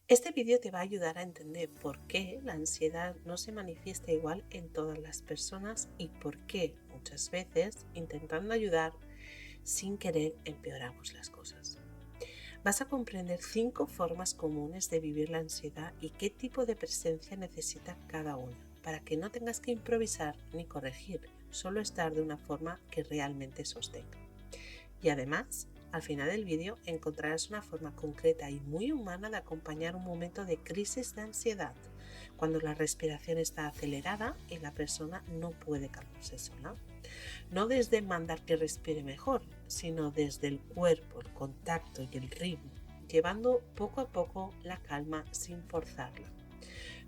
Este vídeo te va a ayudar a entender por qué la ansiedad no se manifiesta igual en todas las personas y por qué muchas veces, intentando ayudar, sin querer empeoramos las cosas. Vas a comprender 5 formas comunes de vivir la ansiedad y qué tipo de presencia necesita cada una, para que no tengas que improvisar ni corregir, solo estar de una forma que realmente sostenga. Y además, al final del vídeo encontrarás una forma concreta y muy humana de acompañar un momento de crisis de ansiedad, cuando la respiración está acelerada y la persona no puede calmarse sola. No desde mandar que respire mejor, sino desde el cuerpo, el contacto y el ritmo, llevando poco a poco la calma sin forzarla.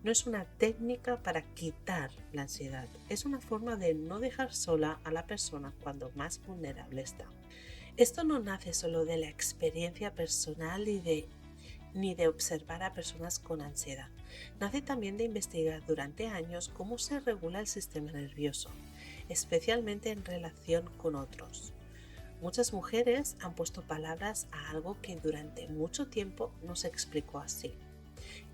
No es una técnica para quitar la ansiedad, es una forma de no dejar sola a la persona cuando más vulnerable está. Esto no nace solo de la experiencia personal ni de observar a personas con ansiedad. Nace también de investigar durante años cómo se regula el sistema nervioso, especialmente en relación con otros. Muchas mujeres han puesto palabras a algo que durante mucho tiempo no se explicó así,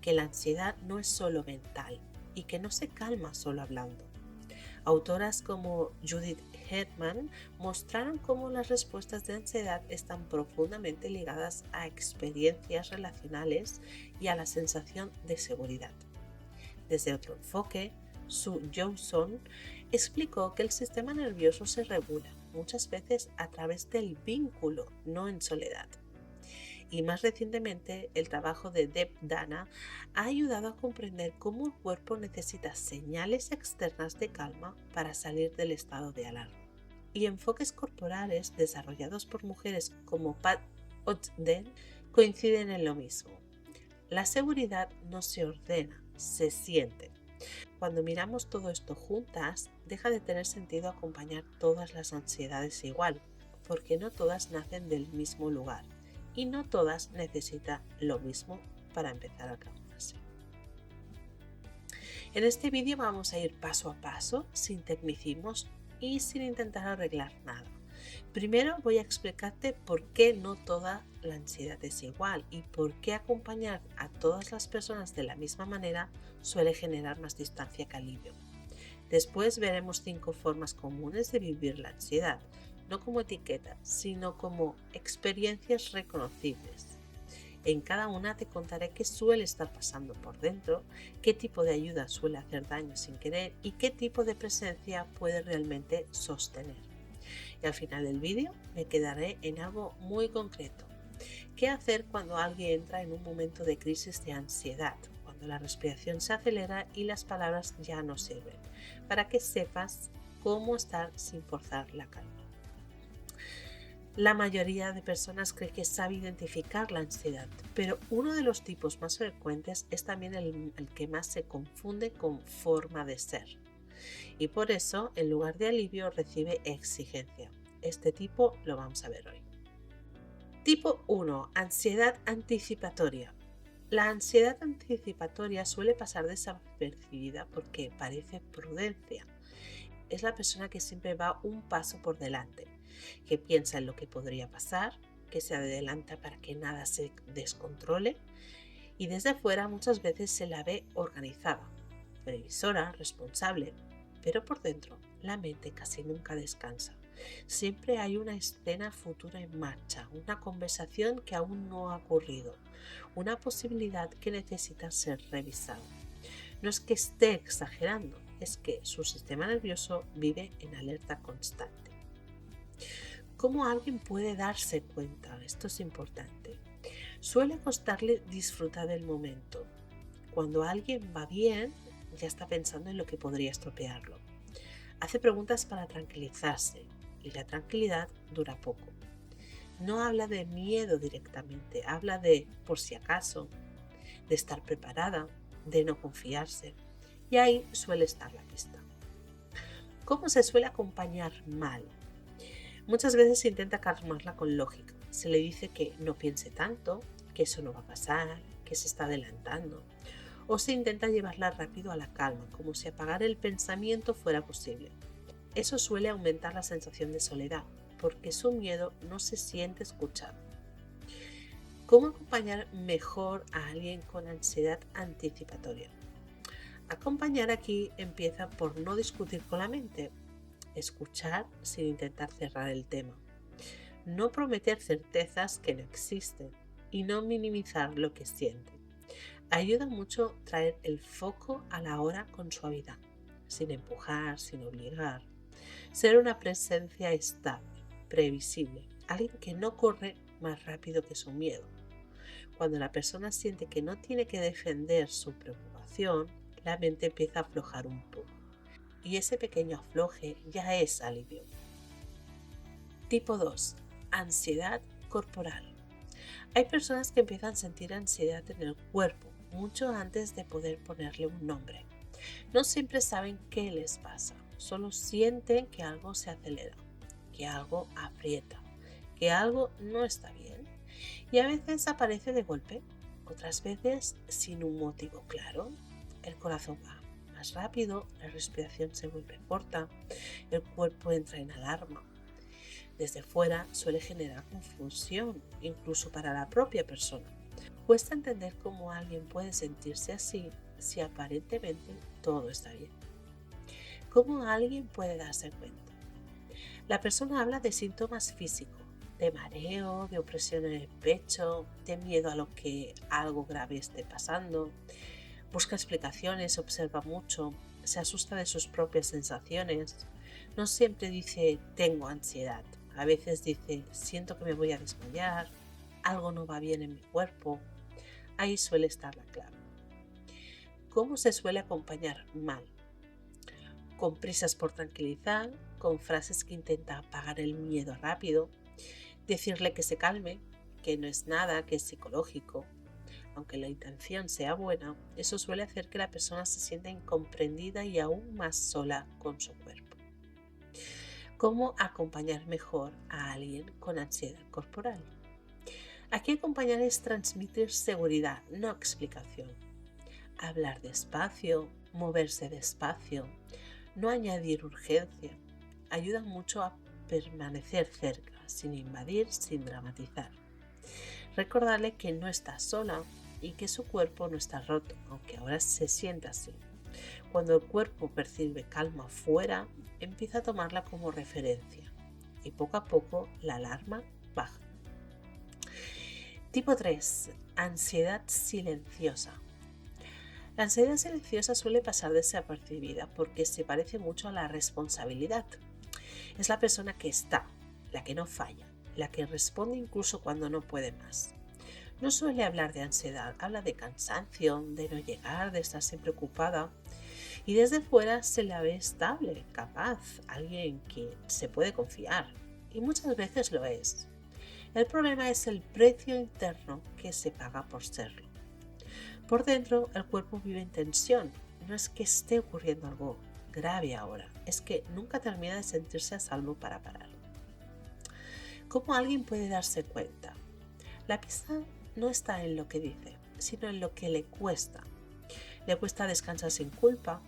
que la ansiedad no es solo mental y que no se calma solo hablando. Autoras como Judith Herman mostraron cómo las respuestas de ansiedad están profundamente ligadas a experiencias relacionales y a la sensación de seguridad. Desde otro enfoque, Sue Johnson explicó que el sistema nervioso se regula muchas veces a través del vínculo, no en soledad. Y más recientemente, el trabajo de Deb Dana ha ayudado a comprender cómo el cuerpo necesita señales externas de calma para salir del estado de alarma. Y enfoques corporales desarrollados por mujeres como Pat Ogden coinciden en lo mismo. La seguridad no se ordena, se siente. Cuando miramos todo esto juntas, deja de tener sentido acompañar todas las ansiedades igual, porque no todas nacen del mismo lugar y no todas necesitan lo mismo para empezar a calmarse. En este vídeo vamos a ir paso a paso, sin tecnicismos y sin intentar arreglar nada. Primero voy a explicarte por qué no toda la ansiedad es igual y por qué acompañar a todas las personas de la misma manera suele generar más distancia que alivio. Después veremos 5 formas comunes de vivir la ansiedad, no como etiqueta, sino como experiencias reconocibles. En cada una te contaré qué suele estar pasando por dentro, qué tipo de ayuda suele hacer daño sin querer y qué tipo de presencia puede realmente sostener. Y al final del vídeo me quedaré en algo muy concreto. ¿Qué hacer cuando alguien entra en un momento de crisis de ansiedad? Cuando la respiración se acelera y las palabras ya no sirven, para que sepas cómo estar sin forzar la calma. La mayoría de personas cree que sabe identificar la ansiedad, pero uno de los tipos más frecuentes es también el que más se confunde con forma de ser. Y por eso, en lugar de alivio, recibe exigencia. Este tipo lo vamos a ver hoy. Tipo 1. Ansiedad anticipatoria. La ansiedad anticipatoria suele pasar desapercibida porque parece prudencia. Es la persona que siempre va un paso por delante, que piensa en lo que podría pasar, que se adelanta para que nada se descontrole y desde fuera muchas veces se la ve organizada, previsora, responsable, pero por dentro la mente casi nunca descansa. Siempre hay una escena futura en marcha, una conversación que aún no ha ocurrido, una posibilidad que necesita ser revisada. No es que esté exagerando, es que su sistema nervioso vive en alerta constante. ¿Cómo alguien puede darse cuenta? Esto es importante. Suele costarle disfrutar del momento. Cuando alguien va bien, ya está pensando en lo que podría estropearlo. Hace preguntas para tranquilizarse y la tranquilidad dura poco. No habla de miedo directamente, habla de por si acaso, de estar preparada, de no confiarse. Y ahí suele estar la pista. ¿Cómo se suele acompañar mal? Muchas veces se intenta calmarla con lógica. Se le dice que no piense tanto, que eso no va a pasar, que se está adelantando. O se intenta llevarla rápido a la calma, como si apagar el pensamiento fuera posible. Eso suele aumentar la sensación de soledad, porque su miedo no se siente escuchado. ¿Cómo acompañar mejor a alguien con ansiedad anticipatoria? Acompañar aquí empieza por no discutir con la mente, escuchar sin intentar cerrar el tema, no prometer certezas que no existen y no minimizar lo que siente. Ayuda mucho traer el foco a la hora con suavidad, sin empujar, sin obligar. Ser una presencia estable, previsible, alguien que no corre más rápido que su miedo. Cuando la persona siente que no tiene que defender su preocupación, la mente empieza a aflojar un poco. Y ese pequeño afloje ya es alivio. Tipo 2. Ansiedad corporal. Hay personas que empiezan a sentir ansiedad en el cuerpo mucho antes de poder ponerle un nombre. No siempre saben qué les pasa, solo sienten que algo se acelera, que algo aprieta, que algo no está bien. Y a veces aparece de golpe, otras veces sin un motivo claro. El corazón va más rápido, la respiración se vuelve corta, el cuerpo entra en alarma. Desde fuera suele generar confusión, incluso para la propia persona. Cuesta entender cómo alguien puede sentirse así si aparentemente todo está bien. ¿Cómo alguien puede darse cuenta? La persona habla de síntomas físicos, de mareo, de opresión en el pecho, de miedo a lo que algo grave esté pasando. Busca explicaciones, observa mucho, se asusta de sus propias sensaciones. No siempre dice tengo ansiedad. A veces dice siento que me voy a desmayar, algo no va bien en mi cuerpo. Ahí suele estar la clave. ¿Cómo se suele acompañar mal? Con prisas por tranquilizar, con frases que intentan apagar el miedo rápido, decirle que se calme, que no es nada, que es psicológico. Aunque la intención sea buena, eso suele hacer que la persona se sienta incomprendida y aún más sola con su cuerpo. ¿Cómo acompañar mejor a alguien con ansiedad corporal? Aquí acompañar es transmitir seguridad, no explicación. Hablar despacio, moverse despacio, no añadir urgencia. Ayuda mucho a permanecer cerca, sin invadir, sin dramatizar. Recordarle que no está sola y que su cuerpo no está roto, aunque ahora se sienta así. Cuando el cuerpo percibe calma fuera, empieza a tomarla como referencia y poco a poco la alarma baja. Tipo 3. Ansiedad silenciosa. La ansiedad silenciosa suele pasar desapercibida porque se parece mucho a la responsabilidad. Es la persona que está, la que no falla, la que responde incluso cuando no puede más. No suele hablar de ansiedad, habla de cansancio, de no llegar, de estar siempre ocupada. Y desde fuera se la ve estable, capaz, alguien que se puede confiar. Y muchas veces lo es. El problema es el precio interno que se paga por serlo. Por dentro, el cuerpo vive en tensión. No es que esté ocurriendo algo grave ahora, es que nunca termina de sentirse a salvo para parar. ¿Cómo alguien puede darse cuenta? La pista no está en lo que dice, sino en lo que le cuesta. Le cuesta descansar sin culpa,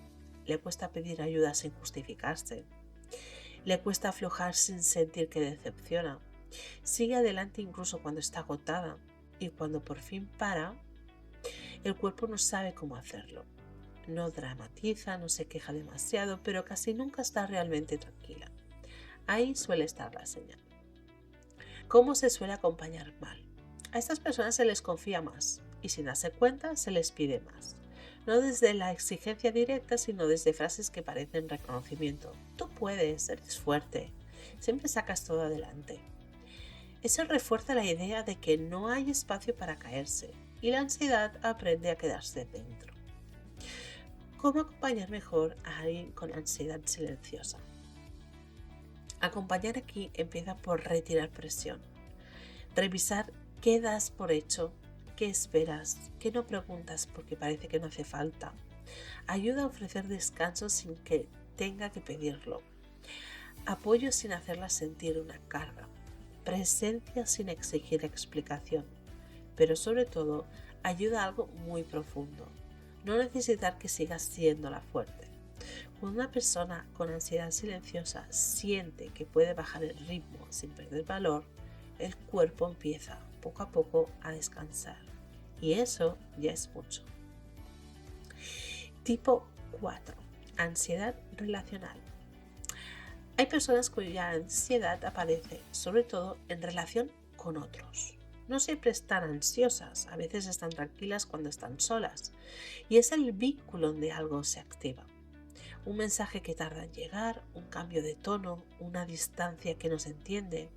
le cuesta pedir ayuda sin justificarse, le cuesta aflojar sin sentir que decepciona. Sigue adelante incluso cuando está agotada y cuando por fin para, el cuerpo no sabe cómo hacerlo. No dramatiza, no se queja demasiado, pero casi nunca está realmente tranquila. Ahí suele estar la señal. ¿Cómo se suele acompañar mal? A estas personas se les confía más y sin darse cuenta se les pide más. No desde la exigencia directa, sino desde frases que parecen reconocimiento. Tú puedes, eres fuerte, siempre sacas todo adelante. Eso refuerza la idea de que no hay espacio para caerse y la ansiedad aprende a quedarse dentro. ¿Cómo acompañar mejor a alguien con ansiedad silenciosa? Acompañar aquí empieza por retirar presión, revisar qué das por hecho, qué esperas, qué no preguntas porque parece que no hace falta. Ayuda a ofrecer descanso sin que tenga que pedirlo, apoyo sin hacerla sentir una carga, presencia sin exigir explicación, pero sobre todo ayuda a algo muy profundo, no necesitar que sigas siendo la fuerte. Cuando una persona con ansiedad silenciosa siente que puede bajar el ritmo sin perder valor, el cuerpo empieza poco a poco a descansar. Y eso ya es mucho. Tipo 4. Ansiedad relacional. Hay personas cuya ansiedad aparece sobre todo en relación con otros. No siempre están ansiosas, a veces están tranquilas cuando están solas. Y es el vínculo donde algo se activa. Un mensaje que tarda en llegar, un cambio de tono, una distancia que no se entiende.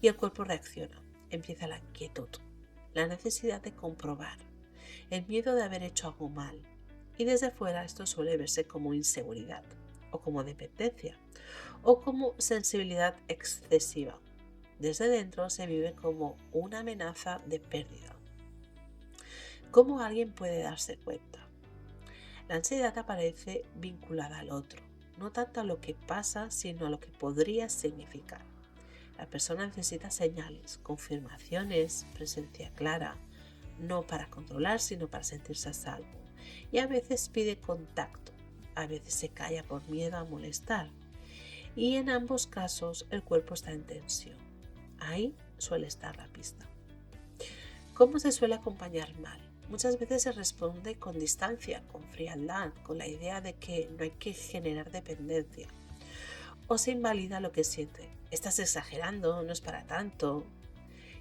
Y el cuerpo reacciona. Empieza la inquietud, la necesidad de comprobar, el miedo de haber hecho algo mal. Y desde fuera esto suele verse como inseguridad, o como dependencia, o como sensibilidad excesiva. Desde dentro se vive como una amenaza de pérdida. ¿Cómo alguien puede darse cuenta? La ansiedad aparece vinculada al otro, no tanto a lo que pasa, sino a lo que podría significar. La persona necesita señales, confirmaciones, presencia clara, no para controlar, sino para sentirse a salvo. Y a veces pide contacto, a veces se calla por miedo a molestar. Y en ambos casos el cuerpo está en tensión. Ahí suele estar la pista. ¿Cómo se suele acompañar mal? Muchas veces se responde con distancia, con frialdad, con la idea de que no hay que generar dependencia. O se invalida lo que siente. Estás exagerando, no es para tanto.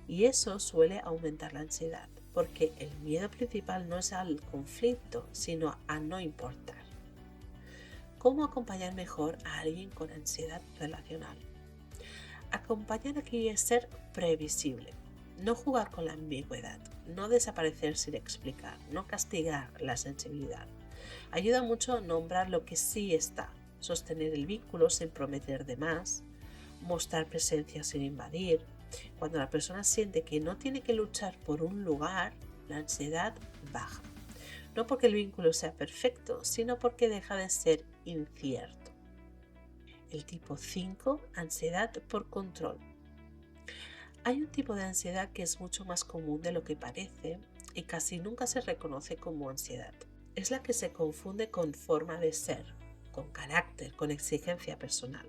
Y eso suele aumentar la ansiedad, porque el miedo principal no es al conflicto, sino a no importar. ¿Cómo acompañar mejor a alguien con ansiedad relacional? Acompañar aquí es ser previsible, no jugar con la ambigüedad, no desaparecer sin explicar, no castigar la sensibilidad. Ayuda mucho nombrar lo que sí está, sostener el vínculo sin prometer de más, mostrar presencia sin invadir. Cuando la persona siente que no tiene que luchar por un lugar, la ansiedad baja. No porque el vínculo sea perfecto, sino porque deja de ser incierto. El tipo 5, ansiedad por control. Hay un tipo de ansiedad que es mucho más común de lo que parece y casi nunca se reconoce como ansiedad. Es la que se confunde con forma de ser, con carácter, con exigencia personal.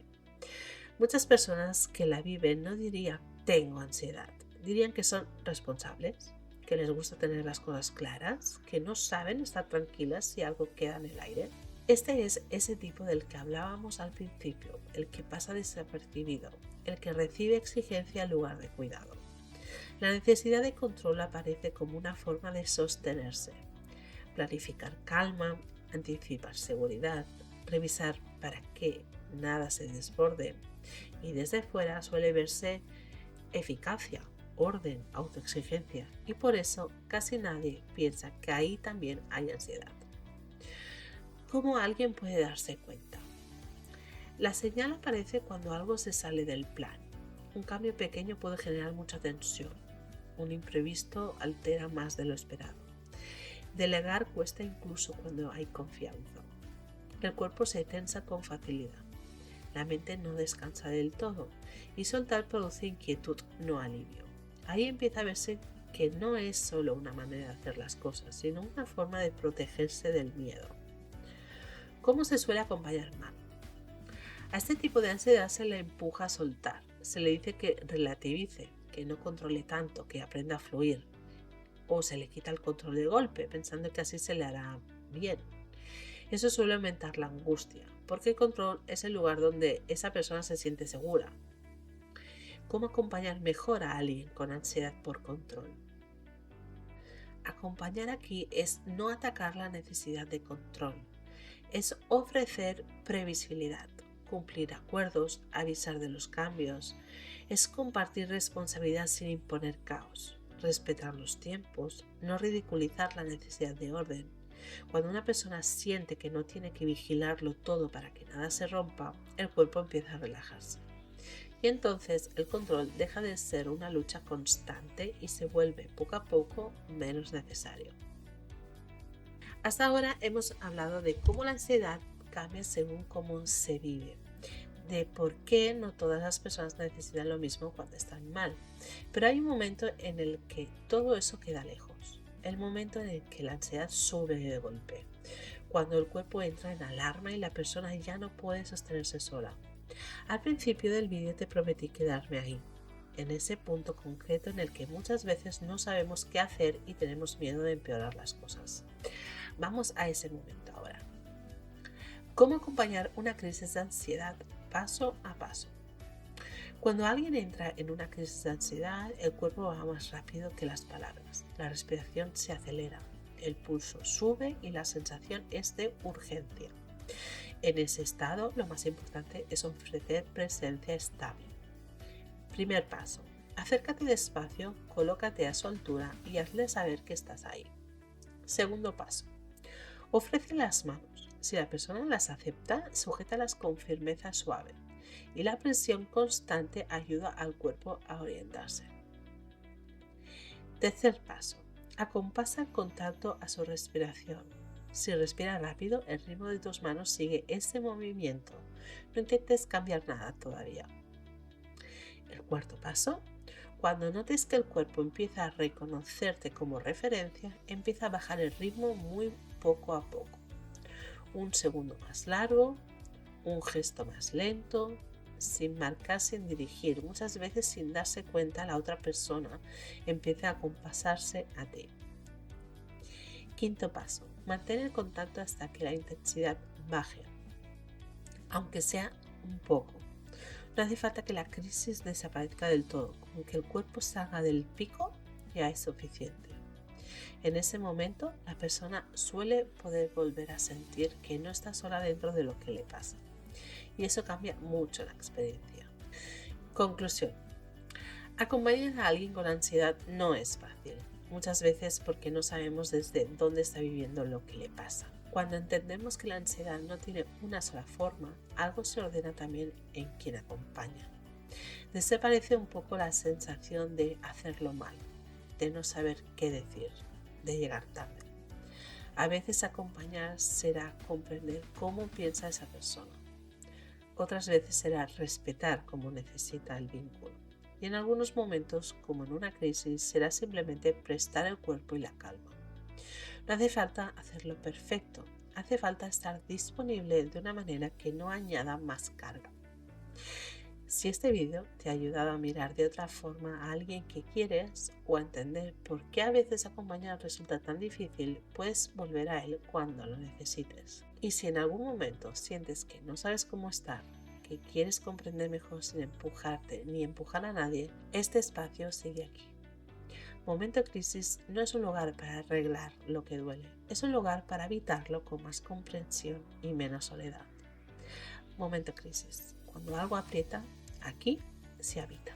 Muchas personas que la viven no dirían tengo ansiedad, dirían que son responsables, que les gusta tener las cosas claras, que no saben estar tranquilas si algo queda en el aire. Este es ese tipo del que hablábamos al principio, el que pasa desapercibido, el que recibe exigencia en lugar de cuidado. La necesidad de control aparece como una forma de sostenerse, planificar calma, anticipar seguridad, revisar para que nada se desborde, y desde fuera suele verse eficacia, orden, autoexigencia, y por eso casi nadie piensa que ahí también hay ansiedad. ¿Cómo alguien puede darse cuenta? La señal aparece cuando algo se sale del plan. Un cambio pequeño puede generar mucha tensión. Un imprevisto altera más de lo esperado. Delegar cuesta incluso cuando hay confianza. El cuerpo se tensa con facilidad. La mente no descansa del todo y soltar produce inquietud, no alivio. Ahí empieza a verse que no es solo una manera de hacer las cosas, sino una forma de protegerse del miedo. ¿Cómo se suele acompañar mal? A este tipo de ansiedad se le empuja a soltar, se le dice que relativice, que no controle tanto, que aprenda a fluir, o se le quita el control de golpe, pensando que así se le hará bien. Eso suele aumentar la angustia, porque el control es el lugar donde esa persona se siente segura. ¿Cómo acompañar mejor a alguien con ansiedad por control? Acompañar aquí es no atacar la necesidad de control, es ofrecer previsibilidad, cumplir acuerdos, avisar de los cambios, es compartir responsabilidad sin imponer caos, respetar los tiempos, no ridiculizar la necesidad de orden. Cuando una persona siente que no tiene que vigilarlo todo para que nada se rompa, el cuerpo empieza a relajarse. Y entonces el control deja de ser una lucha constante y se vuelve poco a poco menos necesario. Hasta ahora hemos hablado de cómo la ansiedad cambia según cómo se vive, de por qué no todas las personas necesitan lo mismo cuando están mal. Pero hay un momento en el que todo eso queda lejos, el momento en el que la ansiedad sube de golpe, cuando el cuerpo entra en alarma y la persona ya no puede sostenerse sola. Al principio del vídeo te prometí quedarme ahí, en ese punto concreto en el que muchas veces no sabemos qué hacer y tenemos miedo de empeorar las cosas. Vamos a ese momento ahora. ¿Cómo acompañar una crisis de ansiedad paso a paso? Cuando alguien entra en una crisis de ansiedad, el cuerpo va más rápido que las palabras. La respiración se acelera, el pulso sube y la sensación es de urgencia. En ese estado, lo más importante es ofrecer presencia estable. Primer paso. Acércate despacio, colócate a su altura y hazle saber que estás ahí. Segundo paso. Ofrece las manos. Si la persona las acepta, sujétalas con firmeza suave. Y la presión constante ayuda al cuerpo a orientarse. Tercer paso. Acompasa con tacto a su respiración. Si respira rápido, el ritmo de tus manos sigue ese movimiento. No intentes cambiar nada todavía. El cuarto paso. Cuando notes que el cuerpo empieza a reconocerte como referencia, empieza a bajar el ritmo muy poco a poco. Un segundo más largo, un gesto más lento, sin marcar, sin dirigir, muchas veces sin darse cuenta la otra persona empieza a acompasarse a ti. Quinto paso, mantén el contacto hasta que la intensidad baje, aunque sea un poco. No hace falta que la crisis desaparezca del todo, con que el cuerpo salga del pico ya es suficiente. En ese momento, la persona suele poder volver a sentir que no está sola dentro de lo que le pasa. Y eso cambia mucho la experiencia. Conclusión. Acompañar a alguien con ansiedad no es fácil, muchas veces porque no sabemos desde dónde está viviendo lo que le pasa. Cuando entendemos que la ansiedad no tiene una sola forma, algo se ordena también en quien acompaña. Desaparece un poco la sensación de hacerlo mal, de no saber qué decir, de llegar tarde. A veces acompañar será comprender cómo piensa esa persona. Otras veces será respetar cómo necesita el vínculo. Y en algunos momentos, como en una crisis, será simplemente prestar el cuerpo y la calma. No hace falta hacerlo perfecto, hace falta estar disponible de una manera que no añada más carga. Si este vídeo te ha ayudado a mirar de otra forma a alguien que quieres o a entender por qué a veces acompañar resulta tan difícil, puedes volver a él cuando lo necesites. Y si en algún momento sientes que no sabes cómo estar, que quieres comprender mejor sin empujarte ni empujar a nadie, este espacio sigue aquí. Momento Crisis no es un lugar para arreglar lo que duele, es un lugar para evitarlo con más comprensión y menos soledad. Momento Crisis. Cuando algo aprieta, aquí se habita.